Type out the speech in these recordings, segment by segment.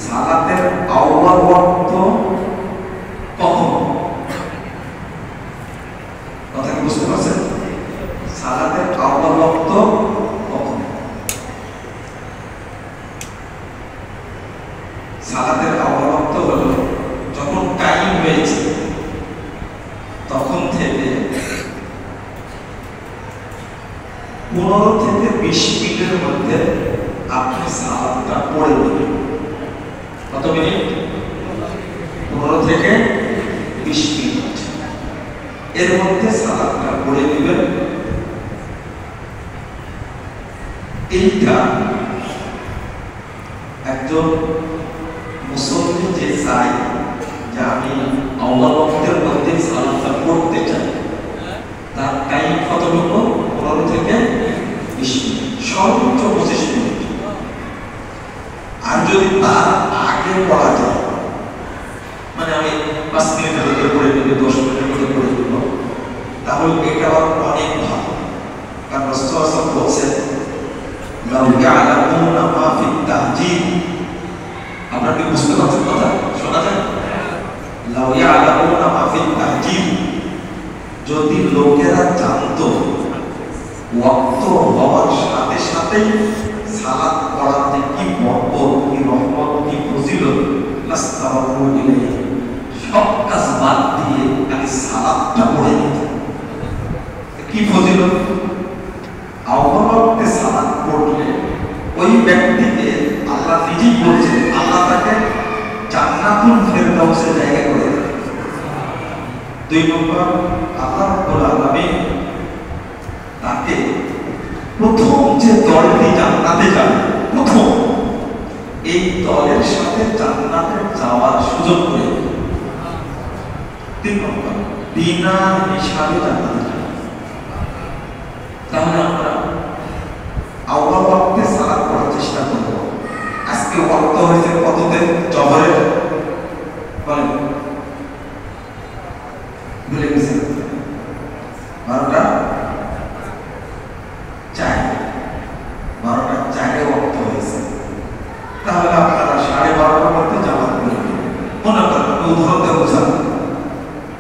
সালাতের আউয়াল ওয়াক্ত কখন? কথা কি বুঝতে পারছেন? সালাতের আউয়াল ওয়াক্ত কখন? সালাতের আউয়াল ওয়াক্ত হলো যখন কায়েম হয়েছে তখন থেকে 15 থেকে 20 মিনিটের মধ্যে আপনি সালাতটা পড়ে দেবেন। কত মিনিট? 15 থেকে 20 মিনিট এর মধ্যে সালাতটা পড়ে দিবেন। এইটা একজন মুসল্লি যে চায় যে আমি আল্লাহ ওয়াক্তের মধ্যে সালাতটা পড়তে চাই, তার টাইম কতটুকু? 15 থেকে 20 মিনিট, সর্বোচ্চ 25 মিনিট। আর যদি তার আগে পড়া যায়, মানে আমি 5 মিনিটের মধ্যে পড়ে নিব, 10 মিনিটের মধ্যে পড়ে নিব, তাহলে এটা অনেক ভালো। কারণ রাসূল সাল্লাল্লাহু আলাইহি ওয়াসাল্লাম বলেছেন, লাউ ইয়ালামুনা মা ফিত তাহজিদ। আপনারা কি বুঝতে পারছেন কথা? শোনা যায়? লাউ ইয়ালামুনা মা ফিত তাহজিদ, যদি লোকেরা জানতো ওয়াক্ত হওয়ার সাথে সাথেই সালাত পড়াতে কি বরকত, কি রহমত, কি ফজিলত, লাস্তাবাকু ইলাইহি, সব কাজ বাদ দিয়ে আগে সালাতটা পড়ে নিত। কি ফজিলত! আওয়ামতে সালাত পড়লে ওই ব্যক্তিকে আল্লাহ নিজেই বলছেন, আল্লাহ তাকে জান্নাতুল ফেরদাউসে জায়গা করে দেন। 2 নম্বর, আল্লাহ রাব্বুল আলামিন তাকে প্রথম যে দলটি জান্নাতে যাবে, প্রথম এই দলের সাথে জান্নাতে যাওয়ার সুযোগ করে দেন। 3 নম্বর, বিনা হিসাবে জান্নাতে যাবে। তাহলে আমরা আউয়াল ওয়াক্তে সালাত পড়ার চেষ্টা করব। আজকে ওয়াক্ত হয়েছে কততে? জোহরের, বলেন ভুলে গেছেন? 12টা 4 ওয়াক্ত হয়েছে। তাহলে আপনারা 12:30টার মধ্যে জামাত পড়বেন। মনে করেন উদাহরণ দিয়ে বোঝান,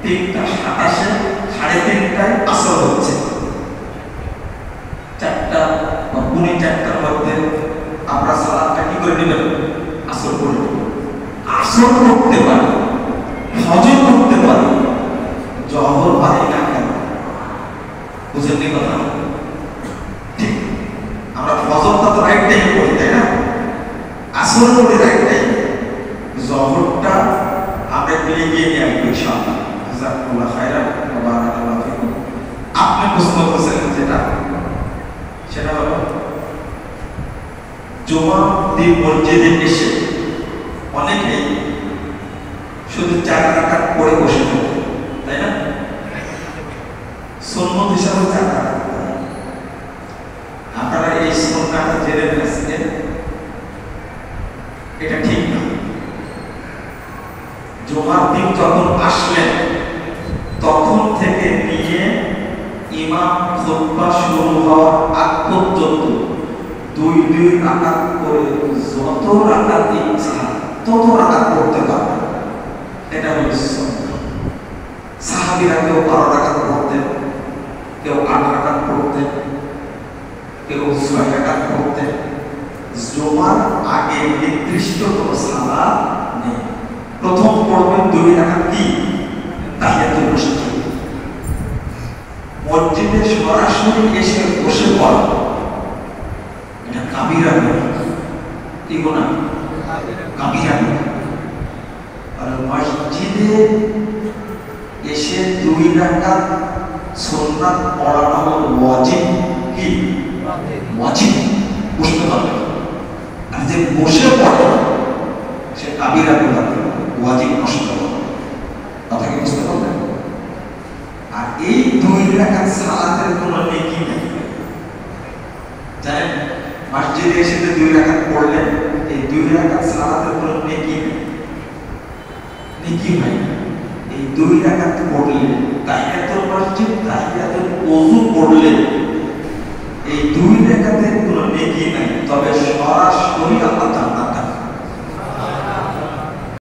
3:27 3:30টায় আসর হচ্ছে, 4টা বা 4:45টার মধ্যে আমরা সালাতটা কি করে নেবেন? আসর পড়ে নেব। আসর পড়তে পারি, ফজর পড়তে পারি, জোহর পারি না কেন? বুঝেননি কথা? ঠিক, আমরা ফজরটা তো রাইট টাইমে পড়ি, তাই না? আসর পড়ি রাইট টাইমে, জোহরটা আমরা এগিয়ে নিয়ে আসবো ইনশাআল্লাহ। জাযাকুল্লাহ খাইরান ওয়া বারাকাল্লাহু ফিকুম। আপনি প্রশ্ন করেছেন যেটা, সেটা হলো জুমার দিন মসজিদে এসে অনেকে শুধু 4 রাকাত পড়ে বসে থাকে, তাই না? সুন্নত হিসাবে 4 রাকাত। আপনারা এই সুন্নাতটা জেনে ফেলেছেন, এটা ঠিক না। জুমার দিন যখন আসলেন তখন থেকে নিয়ে ইমাম খুতবা শুরু হওয়ার আগ পর্যন্ত 2 রাকাত করে যত রাকাত ইচ্ছা তত রাকাত পড়তে পারবেন। এটা হলো সুন্নাত। সাহাবীরা কেউ 12 রাকাত পড়তেন, কেউ 8 রাকাত পড়তেন, কেউ 6 রাকাত পড়তেন। জুমার আগে নির্দিষ্ট কোনো সালাত নেই। প্রথম পড়বেন 2 রাকাত কি? তাহিয়াতুল মসজিদ। মসজিদে সরাসরি এসে বসে পড়া, এটা কাবিরা গুনাহ। কি গুনাহ? কাবিরা গুনাহ। আর মসজিদে এসে 2 রাকাত সুন্নাত পড়ানো হলো ওয়াজিব। কি ওয়াজিব? বুঝতে পারবেন? আর যে বসে পড়ে সে কাবিরা গুনাহ, ওয়াজিব নষ্ট করে। কথা কি বুঝতে পারবেন? আর এই 2 রাকাত সালাতের কোনো নেকি নেই, জানেন? মসজিদে এসে 2 রাকাত পড়লেন, এই 2 রাকাত সালাতের কোনো নেকি নেই, নেকি হয় না। এই 2 রাকাত পড়লে তাহিয়াতুল মসজিদ, তাহিয়াতুল ওযু পড়লে এই 2 রাকাতের কোনো নেকি নাই, তবে সরাসরি আল্লাহ জান্নাত